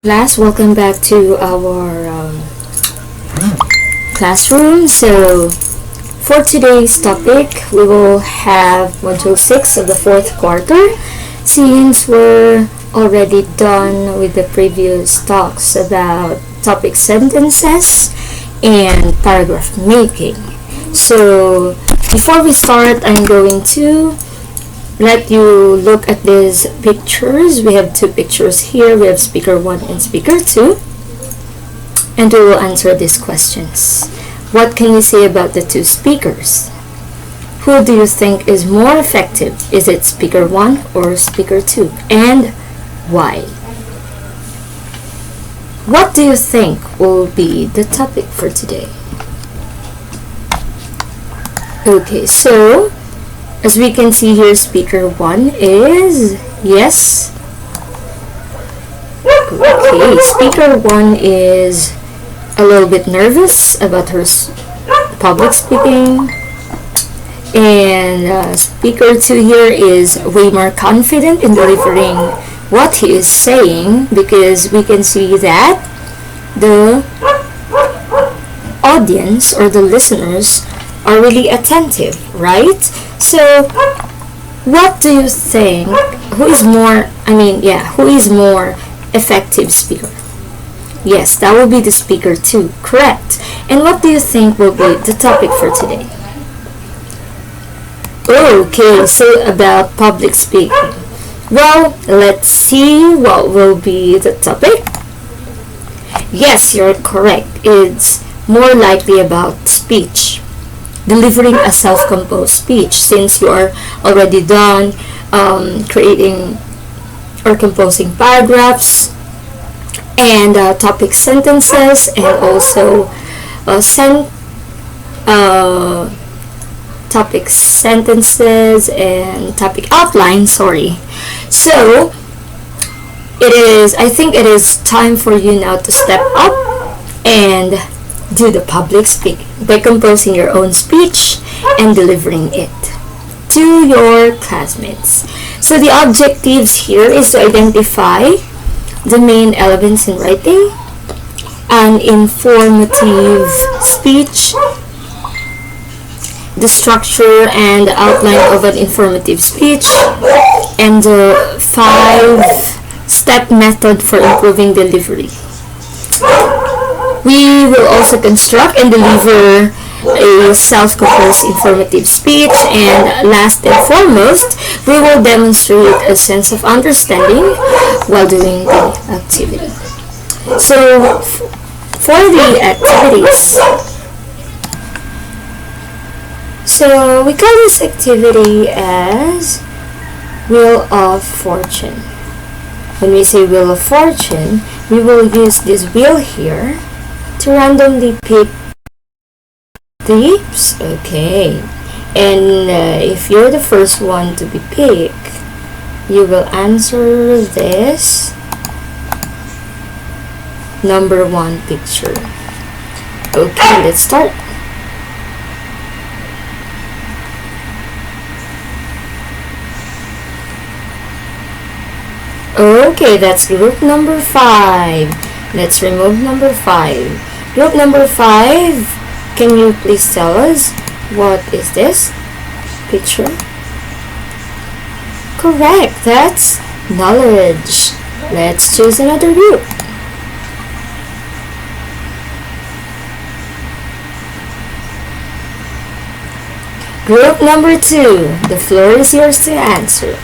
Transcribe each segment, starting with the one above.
Class, welcome back to our classroom. So, for today's topic, we will have Module 6 of the fourth quarter. Since we're already done with the previous talks about topic sentences and paragraph making. So, before we start, I'm going to let you look at these pictures. We have two pictures here. We have speaker 1 and speaker 2. And we will answer these questions. What can you say about the two speakers? Who do you think is more effective? Is it speaker 1 or speaker 2? And why? What do you think will be the topic for today? Okay, so as we can see here, speaker 1 is yes. Okay, speaker 1 is a little bit nervous about her public speaking. And speaker 2 here is way more confident in delivering what he is saying, because we can see that the audience or the listeners are really attentive, right? So, what do you think? Who is more effective speaker? Yes, that will be the speaker 2, correct. And what do you think will be the topic for today? Okay, so about public speaking. Well, let's see what will be the topic. Yes, you're correct. It's more likely about speech. Delivering a self-composed speech, since you are already done creating or composing paragraphs and topic sentences, and also topic sentences and topic outline. So I think it is time for you now to step up and do the public speaking by composing your own speech and delivering it to your classmates. So the objectives here is to identify the main elements in writing, an informative speech, the structure and outline of an informative speech, and the 5-step method for improving delivery. We will also construct and deliver a self-composed informative speech, and last and foremost, we will demonstrate a sense of understanding while doing the activity. So, for the activities, so we call this activity as Wheel of Fortune. When we say Wheel of Fortune, we will use this wheel here to randomly pick tips. Okay, and if you're the first one to be picked, you will answer this number 1 picture. Okay, let's start. Okay, that's group number 5. Let's remove number 5. Group number 5, can you please tell us what is this picture? Correct, that's knowledge. Let's choose another group. Group number 2, the floor is yours to answer.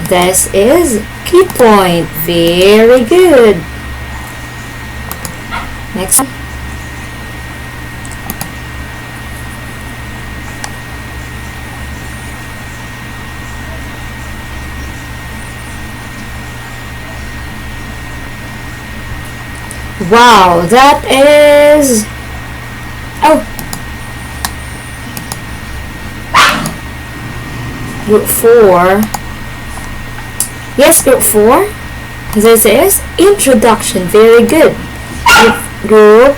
This is key point. Very good. Next one. Wow, that is... Group 4. Yes, group 4. This is introduction. Very good. Group.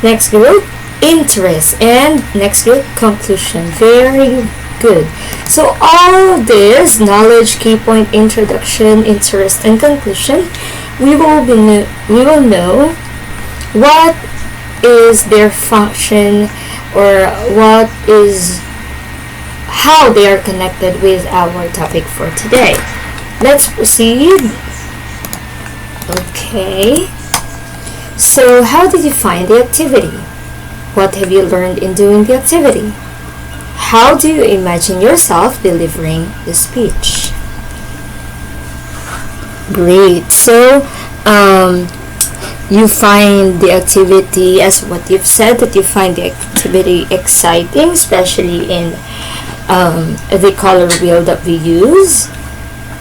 Next group, interest. And next group, conclusion. Very Good. So all this knowledge, key point, introduction, interest, and conclusion, we will know what is their function, or what is how they are connected with our topic for today. Let's proceed. Okay. So how did you find the activity? What have you learned in doing the activity? How do you imagine yourself delivering the speech? Great. So, you find the activity, as what you've said, that you find the activity exciting, especially in the color wheel that we use.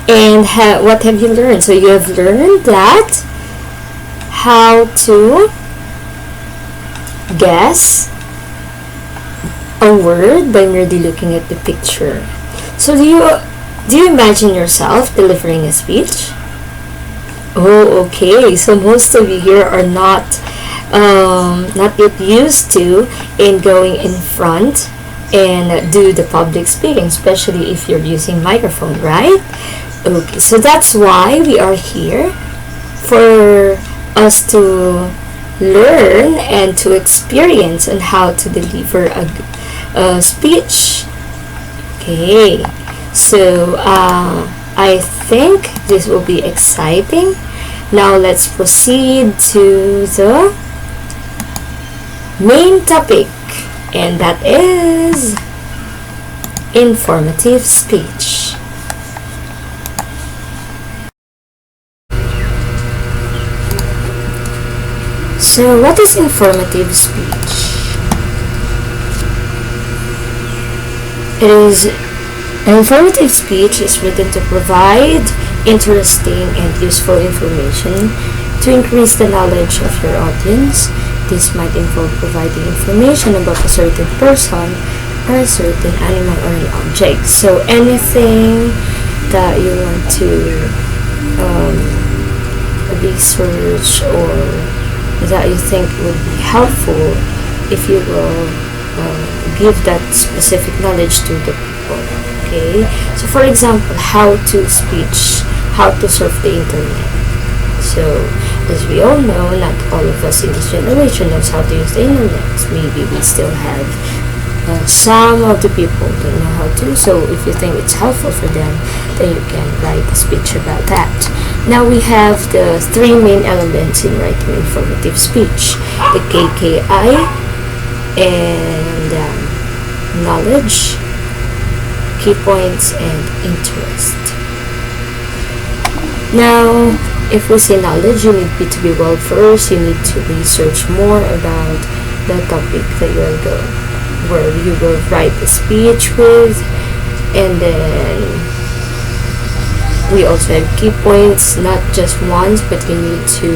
And what have you learned? So you have learned that how to guess a word by merely looking at the picture. So do you imagine yourself delivering a speech? Oh, okay. So most of you here are not yet used to in going in front and do the public speaking, especially if you're using microphone, right? Okay. So that's why we are here, for us to learn and to experience on how to deliver a speech. Okay. So I think this will be exciting. Now let's proceed to the main topic, and that is informative speech. So what is informative speech? Informative speech is written to provide interesting and useful information to increase the knowledge of your audience. This might involve providing information about a certain person or a certain animal or an object. So anything that you want to research, or that you think would be helpful if you will give that specific knowledge to the people. Okay, so for example, how to speech, how to surf the internet. So as we all know, not all of us in this generation knows how to use the internet. Maybe we still have some of the people don't know how to. So if you think it's helpful for them, then you can write a speech about that. Now we have the three main elements in writing informative speech: the KKI, and knowledge, key points, and interest. Now, if we say knowledge, you need to be well versed. You need to research more about the topic that where you will write a speech with. And then we also have key points, not just once, but you need to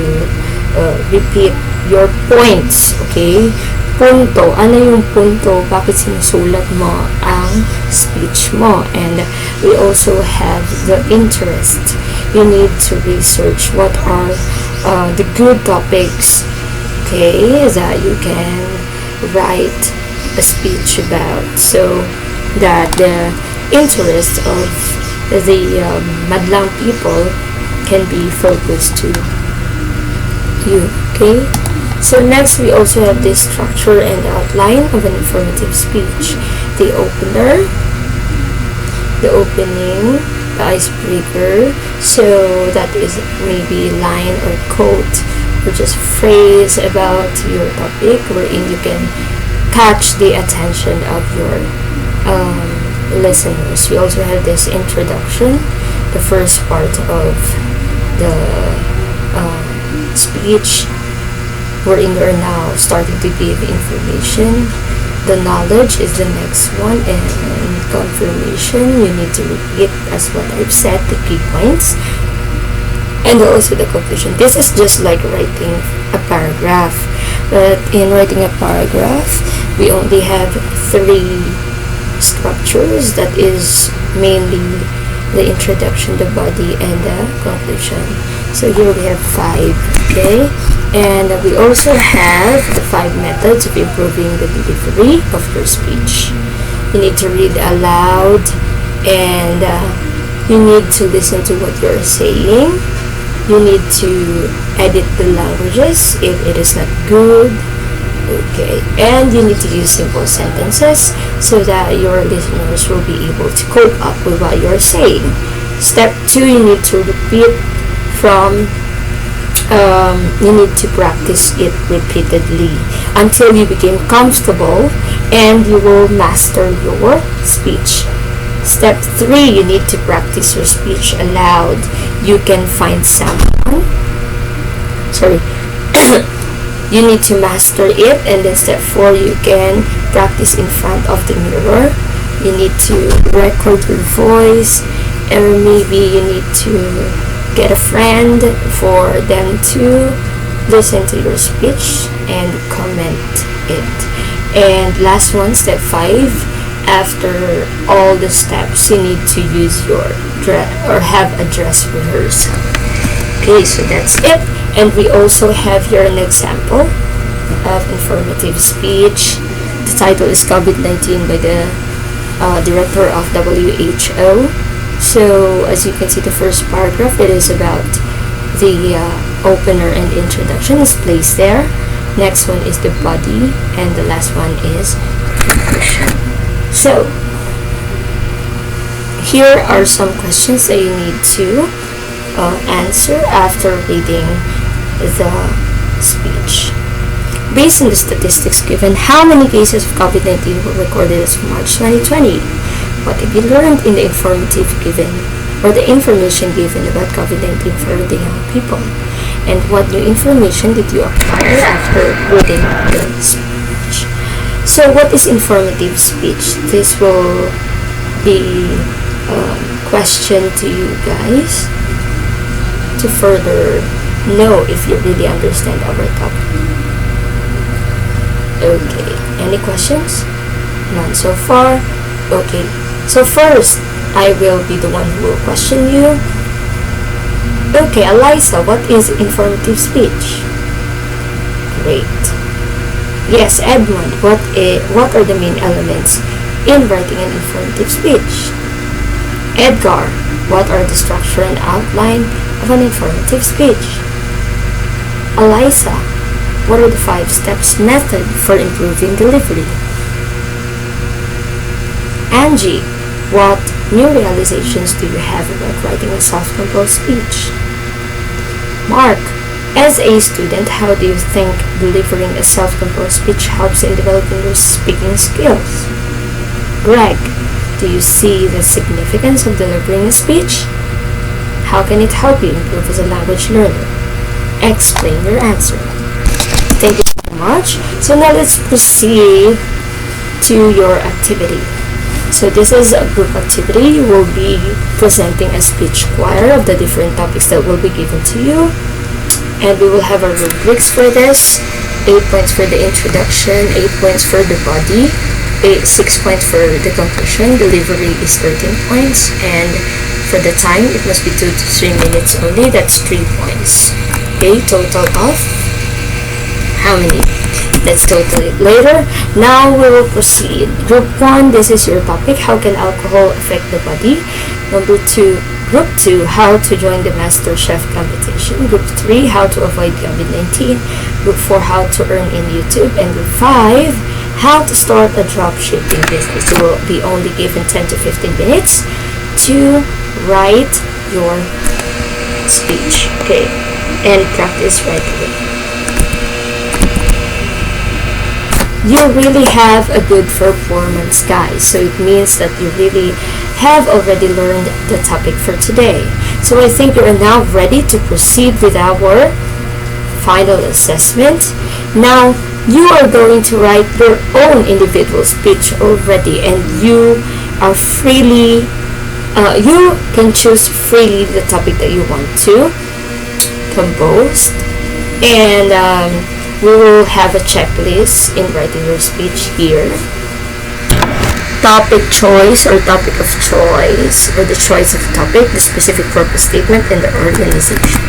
repeat your points. Okay? Punto. Ano yung punto? Bakit sinusulat mo ang speech mo? And we also have the interest. You need to research what are the good topics, okay, that you can write a speech about, so that the interest of the madlang people can be focused to you. Okay. So next, we also have the structure and outline of an informative speech: the opener, the opening, the icebreaker. So that is maybe line or quote or just phrase about your topic, wherein you can catch the attention of your listeners. We also have this introduction, the first part of the speech, wherein you're now starting to give information. The knowledge is the next one, and confirmation, you need to repeat as what I've said, the key points, and also the conclusion. This is just like writing a paragraph, but in writing a paragraph, we only have three structures. That is mainly the introduction, the body, and the conclusion. So here we have 5, okay? And we also have the 5 methods of improving the delivery of your speech. You need to read aloud, and you need to listen to what you're saying. You need to edit the languages if it is not good. Okay, and you need to use simple sentences so that your listeners will be able to cope up with what you're saying. Step 2, you need to repeat from you need to practice it repeatedly until you become comfortable and you will master your speech. Step 3, you need to practice your speech aloud. You can find someone. You need to master it. And then step 4, you can practice in front of the mirror. You need to record your voice, or maybe you need to get a friend for them to listen to your speech and comment it. And last one, step 5, after all the steps, you need to use your have a dress rehearsal. Okay, so that's it. And we also have here an example of informative speech. The title is COVID-19 by the director of WHO. So as you can see, the first paragraph, it is about the opener and introduction is placed there. Next one is the body, and the last one is conclusion. So here are some questions that you need to answer after reading the speech. Based on the statistics given, how many cases of COVID-19 were recorded as of March 2020? What have you learned in the information given about COVID-19 for the young people? And what new information did you acquire after reading the speech? So what is informative speech? This will be a question to you guys to further know if you really understand our topic. Okay, any questions? None so far? Okay, so first, I will be the one who will question you. Okay, Eliza, what is informative speech? Great. Yes, Edmund, what are the main elements in writing an informative speech? Edgar, what are the structure and outline of an informative speech? Eliza, what are the 5 steps method for improving delivery? Angie, what new realizations do you have about writing a self-composed speech? Mark, as a student, how do you think delivering a self-composed speech helps in developing your speaking skills? Greg, do you see the significance of delivering a speech? How can it help you improve as a language learner? Explain your answer. Thank you so much. So now let's proceed to your activity. So this is a group activity. You will be presenting a speech choir of the different topics that will be given to you. And we will have our rubrics for this. 8 points for the introduction, 8 points for the body, 6 points for the conclusion. Delivery is 13 points. And for the time, it must be 2 to 3 minutes only. That's 3 points. Okay, total of how many? Let's total it later. Now we will proceed. Group 1, this is your topic. How can alcohol affect the body? Group 2, how to join the Master Chef competition. Group 3, how to avoid COVID-19. Group 4, how to earn in YouTube. And Group 5, how to start a dropshipping business. You will be only given 10 to 15 minutes to write your speech. Okay, and practice right away. You really have a good performance, guys. So it means that you really have already learned the topic for today. So I think you are now ready to proceed with our final assessment. Now, you are going to write your own individual speech already, and you are freely, you can choose freely the topic that you want to compose. And we will have a checklist in writing your speech here. Topic choice or topic of choice, or the choice of topic, the specific purpose statement, and the organization.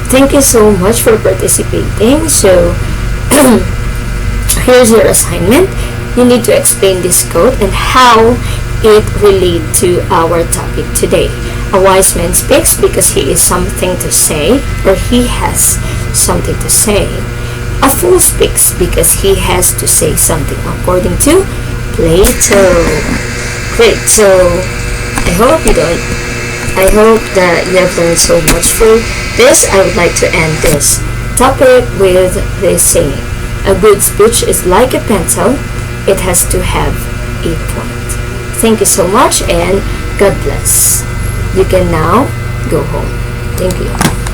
Thank you so much for participating. So here's your assignment. you need to explain this quote and how it relates to our topic today. A wise man speaks because he is something to say, or he has something to say. A fool speaks because he has to say something, according to Plato. Great. So I hope that you have learned so much for this. I would like to end this topic with this saying: a good speech is like a pencil. It has to have a point. Thank you so much, and God bless. You can now go home. Thank you.